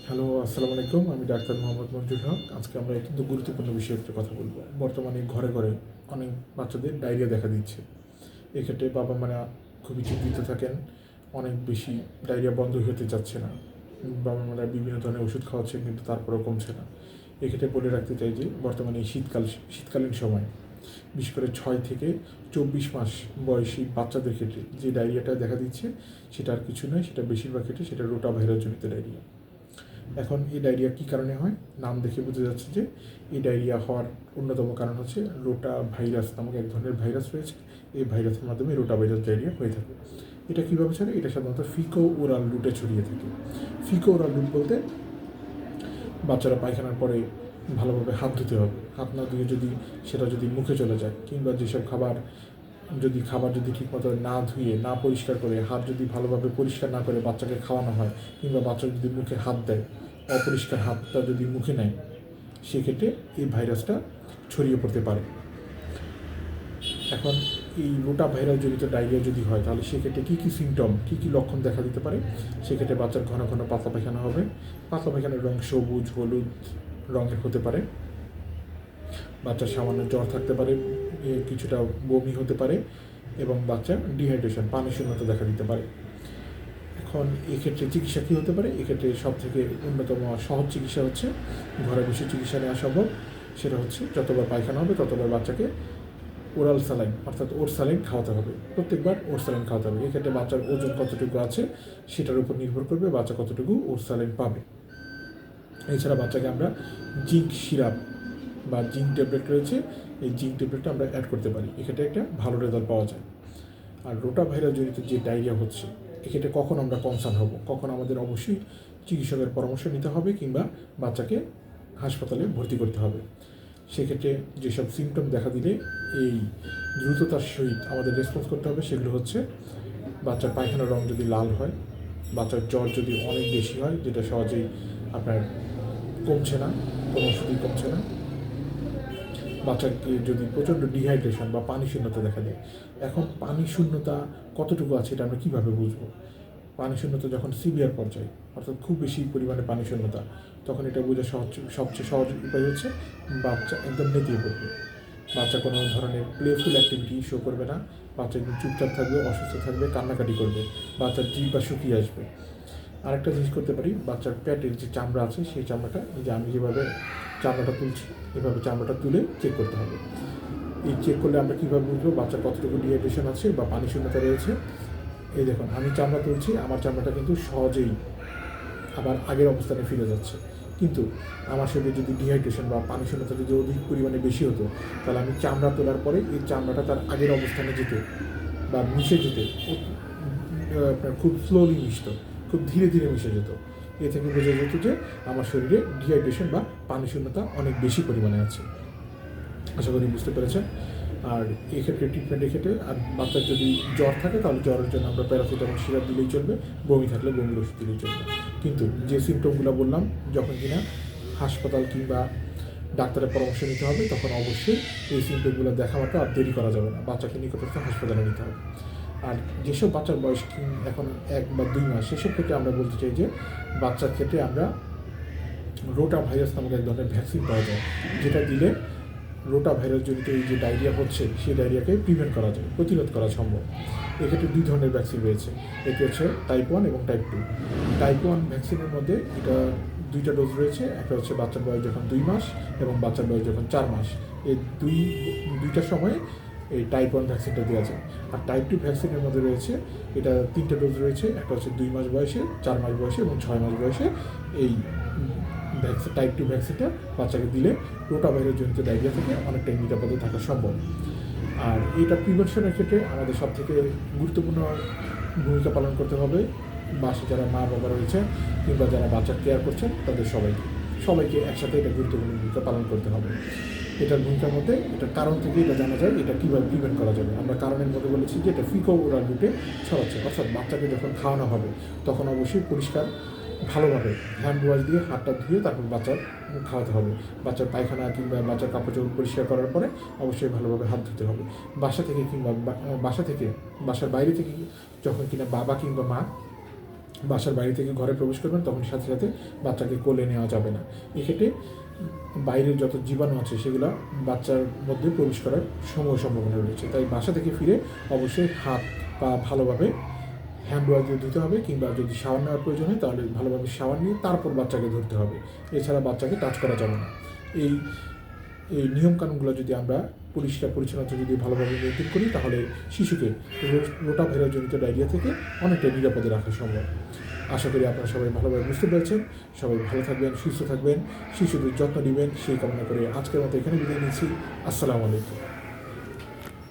Hello, আসসালামু আলাইকুম। আমি ডাক্তার মোহাম্মদ মঞ্জুর হক। আজকে আমরা কিন্তু গুরুত্বপূর্ণ বিষয়ে একটা কথা বলবো। বর্তমানে ঘরে ঘরে অনেক বাচ্চাদের ডায়রিয়া দেখা দিচ্ছে। এক্ষেত্রে বাবা মারা খুবই চিন্তিত থাকেন। অনেক বেশি ডায়রিয়া বন্ধ হতে যাচ্ছে না। বাবা মারা বিভিন্ন ধরনের ওষুধ খাওয়াচ্ছেন, কিন্তু তারপরেও কমছে না। এক্ষেত্রে বলে রাখতে চাই যে বর্তমানে এই শীতকালীন সময়, বিশেষ করে 6 থেকে 24 মাস বয়সী বাচ্চাদের ক্ষেত্রে যে ডায়রিয়াটা দেখা দিচ্ছে, সেটা আর কিছু নয়, সেটা বেশিরভাগ ক্ষেত্রে সেটা রোটা ভাইরাসজনিত ডায়রিয়া। এখন এই ডায়রিয়া কী কারণে হয়? নাম দেখে বোঝা যাচ্ছে যে এই ডায়রিয়া হওয়ার অন্যতম কারণ হচ্ছে রোটা ভাইরাস নামক এক ধরনের ভাইরাস রয়েছে। এই ভাইরাসের মাধ্যমে রোটা ভাইরাস ডায়রিয়া হয়ে থাকে। এটা কীভাবে ছড়ায়? এটা সাধারণত ফিকো ওরাল রুটে ছড়িয়ে থাকে। ফিকো ওরাল রুট বলতে বাচ্চারা পায়খানার পরে ভালোভাবে হাত ধুতে হবে। হাত না ধুয়ে যদি মুখে চলে যায়, কিংবা যেসব খাবার যদি ঠিকমতো না ধুয়ে না পরিষ্কার করে, হাত যদি ভালোভাবে পরিষ্কার না করে বাচ্চাকে খাওয়ানো হয়, কিংবা বাচ্চা যদি মুখে হাত দেয়, অপরিষ্কার হাতটা যদি মুখে নেয়, সেক্ষেত্রে এই ভাইরাসটা ছড়িয়ে পড়তে পারে। এখন এই রোটা ভাইরাস জনিত ডায়রিয়া যদি হয়, তাহলে সেক্ষেত্রে কী কী লক্ষণ দেখা দিতে পারে? সেক্ষেত্রে বাচ্চার ঘন ঘন পাতলা পায়খানা হবে। পাতলা পায়খানার রং সবুজ হলুদ রঙের হতে পারে। বাচ্চার সামান্য জ্বর থাকতে পারে, কিছুটা বমি হতে পারে, এবং বাচ্চার ডিহাইড্রেশন পানি শূন্যতা দেখা দিতে পারে। এখন এক্ষেত্রে চিকিৎসা কী হতে পারে? এক্ষেত্রে সবথেকে অন্যতম সহজ চিকিৎসা হচ্ছে, ঘরে বসে চিকিৎসা নেওয়া সম্ভব। সেটা হচ্ছে যতবার পায়খানা হবে ততবার বাচ্চাকে ওরাল স্যালাইন অর্থাৎ ওর স্যালাইন খাওয়াতে হবে। প্রত্যেকবার ওর স্যালাইন খাওয়াতে হবে। এক্ষেত্রে বাচ্চার ওজন কতটুকু আছে সেটার উপর নির্ভর করবে বাচ্চা কতটুকু ওর স্যালাইন পাবে। এছাড়া বাচ্চাকে আমরা জিঙ্ক সিরাপ বা জিঙ্ক ট্যাবলেট রয়েছে, এই জিঙ্ক ট্যাবলেটটা আমরা অ্যাড করতে পারি। এক্ষেত্রে একটা ভালো রেজাল্ট পাওয়া যায়। আর রোটা ভাইরাস জনিত যে ডায়রিয়া হচ্ছে, এক্ষেত্রে কখন আমরা কনসার্ন হব? কখন আমাদের অবশ্যই চিকিৎসকের পরামর্শ নিতে হবে, কিংবা বাচ্চাকে হাসপাতালে ভর্তি করতে হবে। সেক্ষেত্রে যেসব সিমটম দেখা দিলে এই দ্রুততার সহিত আমাদের রেসপন্স করতে হবে, সেগুলো হচ্ছে বাচ্চার পায়খানার রং যদি লাল হয়, বাচ্চার জ্বর যদি অনেক বেশি হয়, যেটা সহজেই আপনার কমছে না, কোনো ওষুধই কমছে না, বাচ্চাকে যদি প্রচণ্ড ডিহাইড্রেশন বা পানি শূন্যতা দেখা দেয়। এখন পানি শূন্যতা কতটুকু আছে এটা আমরা কীভাবে বুঝবো? পানি শূন্যতা যখন সিভিয়ার পর্যায়ে, অর্থাৎ খুব বেশি পরিমাণে পানি শূন্যতা, তখন এটা বোঝা সবচেয়ে সহজ উপায় হচ্ছে বাচ্চা একদম নেতিয়ে পড়বে। বাচ্চা কোনো ধরনের প্লেফুল অ্যাক্টিভিটি শো করবে না। বাচ্চা একদম চুপচাপ থাকবে, অসুস্থ থাকবে, কান্নাকাটি করবে, বাচ্চার জিহ্বা শুকিয়ে আসবে। আরেকটা জিনিস করতে পারি, বাচ্চার পেটের যে চামড়া আছে সেই চামড়াটা, এই যে আমি যেভাবে চামড়াটা তুলছি, এভাবে চামড়াটা তুলে চেক করতে হবে। এই চেক করলে আমরা কীভাবে বুঝবো বাচ্চার কতটুকু ডিহাইড্রেশন আছে বা পানি শূন্যতা রয়েছে? এই দেখুন, আমি চামড়া তুলছি, আমার চামড়াটা কিন্তু সহজেই আবার আগের অবস্থানে ফিরে যাচ্ছে। কিন্তু আমার শরীরে যদি ডিহাইড্রেশন বা পানি শূন্যতা যদি অধিক পরিমাণে বেশি হতো, তাহলে আমি চামড়া তোলার পরে এই চামড়াটা তার আগের অবস্থানে যেত বা মিশে যেতে আপনার খুব স্লোলি মিশত, খুব ধীরে ধীরে মিশে যেত। এ থেকে বোঝা যেত যে আমার শরীরে ডিহাইড্রেশন বা পানি শূন্যতা অনেক বেশি পরিমাণে আছে। আশা করি বুঝতে পেরেছেন। আর এক্ষেত্রে ট্রিটমেন্টের ক্ষেত্রে, আর বাচ্চার যদি জ্বর থাকে তাহলে জ্বরের জন্য আমরা প্যারাসিটামল সিরাপ দিলেই চলবে, বমি থাকলে বমির ওষুধ দিলেই চলবে। কিন্তু যে সিমটমগুলো বললাম, যখন কিনা হাসপাতাল কিংবা ডাক্তারের পরামর্শ নিতে হবে, তখন অবশ্যই এই সিমটমগুলো দেখা মাত্র আর দেরি করা যাবে না, বাচ্চাকে নিকটস্থ হাসপাতালে নিতে হবে। আর যেসব বাচ্চার বয়স এখন 1 বা 2 মাস, সেসব ক্ষেত্রে আমরা বলতে চাই যে বাচ্চার ক্ষেত্রে আমরা রোটা ভাইরাস নামক এক ধরনের ভ্যাকসিন পাওয়া যায়, যেটা দিলে রোটা ভাইরাস জনিত এই যে ডায়রিয়া হচ্ছে, সেই ডায়রিয়াকে প্রিভেন্ট করা যায়, প্রতিরোধ করা সম্ভব। এক্ষেত্রে 2 ধরনের ভ্যাকসিন রয়েছে, এটি হচ্ছে টাইপ 1 এবং টাইপ 2। টাইপ 1 ভ্যাকসিনের মধ্যে এটা 2টা ডোজ রয়েছে, একটা হচ্ছে বাচ্চার বয়স যখন 2 মাস এবং বাচ্চার বয়স যখন 4 মাস। এই দুইটা সময়ে এই টাইপ 1 ভ্যাকসিনটা দেওয়া যায়। আর টাইপ 2 ভ্যাকসিনের মধ্যে রয়েছে, এটা 3টে ডোজ রয়েছে, একটা হচ্ছে 2 মাস বয়সে, 4 মাস বয়সে এবং 6 মাস বয়সে। এই টাইপ 2 ভ্যাকসিনটা বাচ্চাকে দিলে রোটা ভাইরাস জনিত ডায়রিয়া থেকে অনেকটাই নিরাপদে থাকা সম্ভব। আর এটা প্রিভেনশনের ক্ষেত্রে আমাদের সবথেকে গুরুত্বপূর্ণ ভূমিকা পালন করতে হবে বাসে যারা মা বাবা রয়েছে, কিংবা যারা বাচ্চার কেয়ার করছেন, তাদের সবাইকে একসাথে এটা গুরুত্বপূর্ণ ভূমিকা পালন করতে হবে। এটার ভূমিকার মধ্যে এটার কারণ থেকে এটা জানা যায় এটা কীভাবে প্রিভেন্ট করা যাবে। আমরা কারণের মধ্যে বলেছি যে এটা ফিকো ওরাল রুটে ছড়াচ্ছে, অর্থাৎ বাচ্চাকে যখন খাওয়ানো হবে তখন অবশ্যই পরিষ্কার ভালোভাবে হ্যান্ড ওয়াশ দিয়ে হাতটা ধুয়ে তারপর বাচ্চার খাওয়াতে হবে। বাচ্চার পায়খানা কিংবা বাচ্চার কাপড় চোপড় পরিষ্কার করার পরে অবশ্যই ভালোভাবে হাত ধুতে হবে। বাসার বাইরে থেকে যখন কিনা বাবা কিংবা মা বাসার বাইরে থেকে ঘরে প্রবেশ করবেন তখন সাথে সাথে বাচ্চাকে কোলে নেওয়া যাবে না। এক্ষেত্রে বাইরের যত জীবাণু আছে সেগুলো বাচ্চার মধ্যে প্রবেশ করার সম্ভাবনা রয়েছে। তাই বাসা থেকে ফিরে অবশ্যই হাত পা ভালোভাবে হ্যান্ড ওয়াশ দিয়ে ধুতে হবে, কিংবা যদি শাওয়ার নেওয়ার প্রয়োজন হয় তাহলে ভালোভাবে শাওয়ার নিয়ে তারপর বাচ্চাকে ধরতে হবে। এছাড়া বাচ্চাকে টাচ করা যাবে না। এই এই নিয়মকানুনগুলো যদি আমরা পরিষ্কার পরিচ্ছন্নতা যদি ভালোভাবে মেনটেন করি তাহলে শিশুকে রোটাভাইরাসজনিত ডায়রিয়া থেকে অনেকটা নিরাপদে রাখা সম্ভব। আশা করি আপনারা সবাই ভালোভাবে বুঝতে পেরেছেন। সবাই ভালো থাকবেন, সুস্থ থাকবেন, শিশুদের যত্ন নেবেন সেই কামনা করে আজকের মতো এখানে বিদায় নিচ্ছি। আসসালামু আলাইকুম।